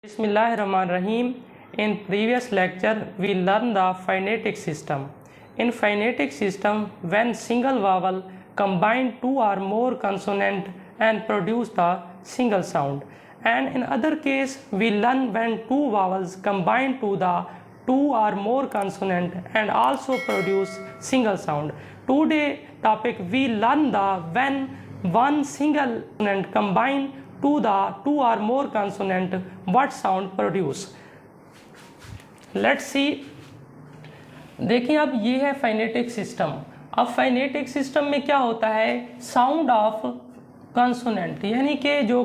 Bismillahirrahmanirrahim. In previous lecture, we learned the phonetic system. In phonetic system, when single vowel combine two or more consonant and produce the single sound. And in other case, we learn when two vowels combine to the two or more consonant and also produce single sound. Today topic we learn the when one single consonant combine to the two or more consonant what sound produce. Let's see. देखिए अब ये है फाइनेटिक system. अब फाइनेटिक system में क्या होता है, sound of consonant, यानी कि जो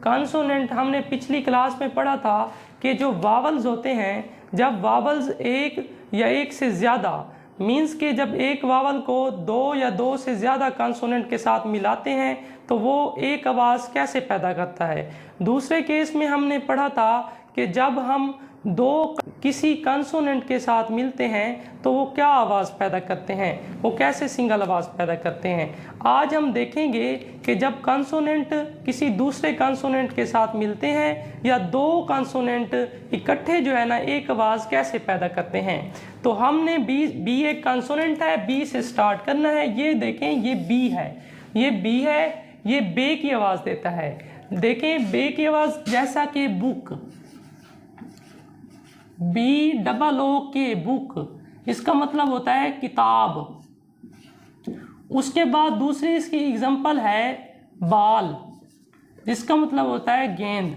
कंसोनेंट हमने पिछली क्लास में पढ़ा था कि जो वावल्स होते हैं, जब वावल्स एक या एक से ज़्यादा मीन्स के जब एक वावल को दो या दो से ज़्यादा कंसोनेंट के साथ मिलाते हैं तो वो एक आवाज़ कैसे पैदा करता है. दूसरे केस में हमने पढ़ा था कि जब हम दो किसी कंसोनेंट के साथ मिलते हैं तो वो क्या आवाज़ पैदा करते हैं, वो कैसे सिंगल आवाज़ पैदा करते हैं. आज हम देखेंगे कि जब कंसोनेंट किसी दूसरे कंसोनेंट के साथ मिलते हैं या दो कंसोनेंट इकट्ठे जो है ना एक आवाज़ कैसे पैदा करते हैं. तो हमने बी एक कंसोनेंट है, बी से स्टार्ट करना है. ये देखें, ये बी है, ये बी है, ये बे की आवाज़ देता है. देखें बे की आवाज़ जैसा कि बुक, बी डबल ओ के बुक, इसका मतलब होता है किताब. उसके बाद दूसरी इसकी एग्जांपल है बाल, जिसका मतलब होता है गेंद.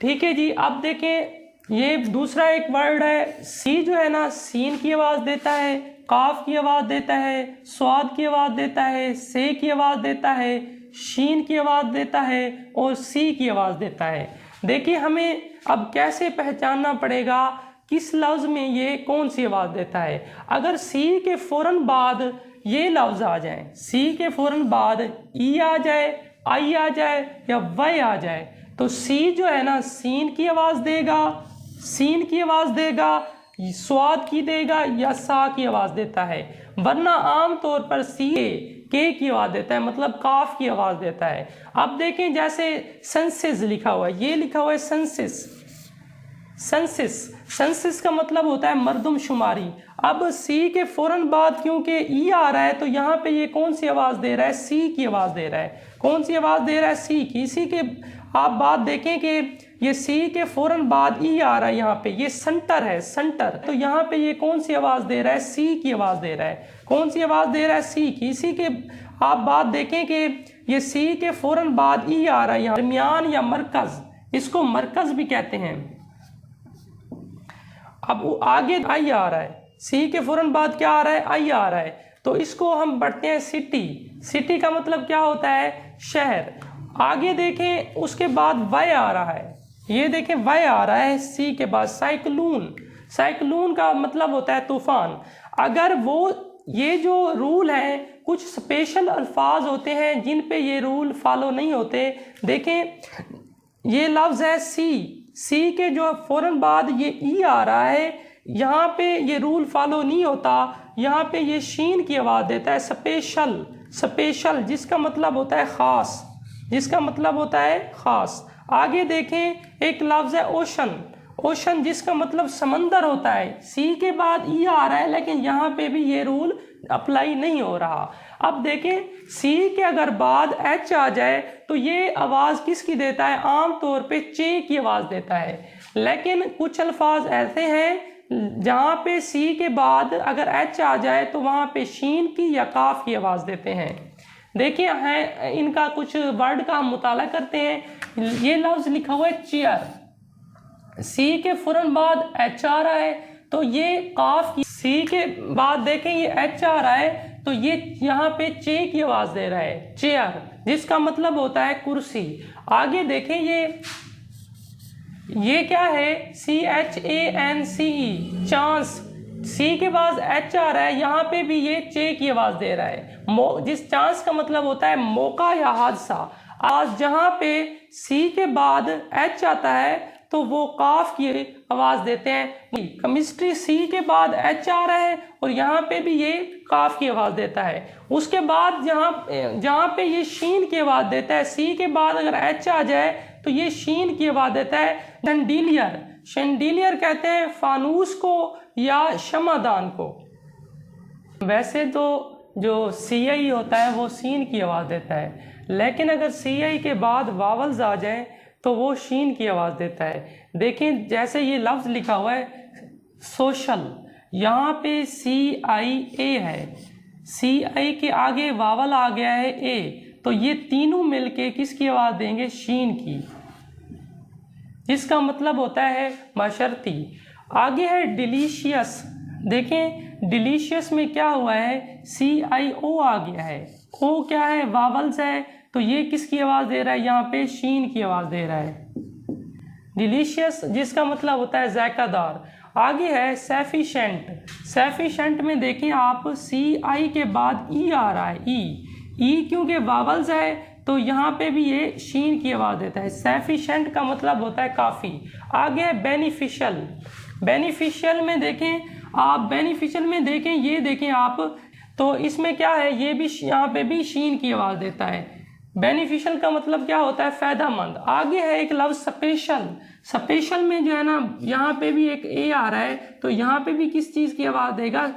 ठीक है जी. अब देखें ये दूसरा एक वर्ड है सी, जो है ना सीन की आवाज़ देता है, काफ की आवाज़ देता है, स्वाद की आवाज़ देता है, से की आवाज़ देता है, शीन की आवाज़ देता है और सी की आवाज़ देता है. देखिए हमें अब कैसे पहचानना पड़ेगा किस लफ्ज़ में ये कौन सी आवाज़ देता है. अगर सी के फ़ौरन बाद ये लफ्ज़ आ जाए, सी के फ़ौरन बाद ई आ जाए, आई आ जाए या वाई आ जाए, तो सी जो है ना सीन की आवाज़ देगा, सीन की आवाज़ देगा, स्वाद की देगा या सा की आवाज़ देता है. वरना आम तौर पर सी के की आवाज़ देता है, मतलब काफ की आवाज़ देता है. अब देखें जैसे सेंसिस लिखा हुआ है, ये लिखा हुआ है सेंसिस, सेंसिस, सेंसिस का मतलब होता है मर्दमशुमारी. अब सी के फ़ौरन बाद क्योंकि ई आ रहा है तो यहाँ पे ये कौन सी आवाज़ दे रहा है, सी की आवाज़ दे रहा है. कौन सी आवाज़ दे रहा है, सी की. इसी के आप बात देखें कि ये सी के फ़ौरन बाद ई आ रहा है, यहाँ पे ये सेंटर है, सेंटर, तो यहाँ पे ये कौन सी आवाज़ दे रहा है, सी की आवाज़ दे रहा है. कौन सी आवाज़ दे रहा है, सी की. इसी के आप बात देखें कि ये सी के फ़ौरन बाद ई आ रहा है, यहाँ दरमियान या मरकज़, इसको मरकज़ भी कहते हैं. अब आगे आई आ रहा है, सी के फ़ौरन बाद क्या आ रहा है, आई आ रहा है, तो इसको हम बढ़ते हैं सिटी. सिटी का मतलब क्या होता है, शहर. आगे देखें उसके बाद वाई आ रहा है, ये देखें वाई आ रहा है सी के बाद. साइक्लोन, साइक्लोन का मतलब होता है तूफान. अगर वो ये जो रूल है, कुछ स्पेशल अल्फाज होते हैं जिन पे ये रूल फॉलो नहीं होते. देखें ये लफ्ज़ है सी, सी के जो फ़ौरन बाद ये ई आ रहा है, यहाँ पे ये रूल फॉलो नहीं होता, यहाँ पे ये शीन की आवाज़ देता है, स्पेशल, स्पेशल जिसका मतलब होता है ख़ास, जिसका मतलब होता है ख़ास. आगे देखें एक लफ्ज़ है ओशन, ओशन जिसका मतलब समंदर होता है. सी के बाद ई आ रहा है लेकिन यहाँ पे भी ये रूल अप्लाई नहीं हो रहा. अब देखें सी के अगर बाद एच आ जाए तो ये आवाज़ किसकी देता है, आम तौर पे चे की आवाज़ देता है. लेकिन कुछ अल्फाज ऐसे हैं जहाँ पे सी के बाद अगर एच आ जाए तो वहाँ पे शीन की या काफ की आवाज़ देते हैं. देखिए हैं इनका कुछ वर्ड का हम मुताला करते हैं. ये लफ्ज़ लिखा हुआ है चेयर, सी के फ़ौरन बाद एच आ रहा है तो ये काफ की. सी के बाद देखें ये एच आ रहा है तो ये यहाँ पे चे की आवाज़ दे रहा है, चेयर, जिसका मतलब होता है कुर्सी. आगे देखें ये क्या है, CHANCE, चांस. सी के बाद एच आ रहा है, यहाँ पे भी ये चे की आवाज़ दे रहा है. जिस चांस का मतलब होता है मौका या हादसा. आज जहाँ पे सी के बाद एच आता है तो वो काफ की आवाज़ देते हैं. केमिस्ट्री सी के बाद एच आ रहा है और यहाँ पे भी ये काफ की आवाज़ देता है. उसके बाद जहाँ पे ये शीन की आवाज़ देता है, सी के बाद अगर एच आ जाए तो तो ये शीन की आवाज़ देता है। शैंडिलियर, शैंडिलियर कहते हैं फानूस को या शमादान को। वैसे तो जो सी आई होता है वो सीन की आवाज़ देता है, लेकिन अगर सी आई के बाद वावल्स आ जाएं तो वो शीन की आवाज़ देता है। देखें जैसे ये लफ्ज़ लिखा हुआ है सोशल, यहाँ पे सी आई ए है, सी आई के आगे वावल आ गया है ए, तो ये तीनों मिलके किसकी आवाज़ देंगे? शीन की, जिसका मतलब होता है बशर्ती। आगे है डिलीशियस। देखें डिलीशियस में क्या हुआ है? सी आई ओ आ गया है, ओ क्या है? वावल्स है, तो ये किसकी आवाज़ दे रहा है? यहाँ पे शीन की आवाज़ दे रहा है, डिलीशियस, जिसका मतलब होता है जायकादार। आगे है सैफिशेंट। सैफिशेंट में देखें आप सी आई के बाद ई आ रहा है, ई क्योंकि वावल्स है तो यहाँ पे भी ये शीन की आवाज़ देता है। सैफिशेंट का मतलब होता है काफ़ी। आगे है बेनिफिशियल। बेनिफिशियल में देखें आप, बेनिफिशियल में देखें, ये देखें आप, तो इसमें क्या है? ये भी यहाँ पे भी शीन की आवाज़ देता है। बेनिफिशियल का मतलब क्या होता है? फ़ायदामंद। आगे है एक लफ्ज़ स्पेशल। स्पेशल में जो है ना, यहाँ पे भी एक ए आ रहा है, तो यहाँ पे भी किस चीज़ की आवाज़ देगा?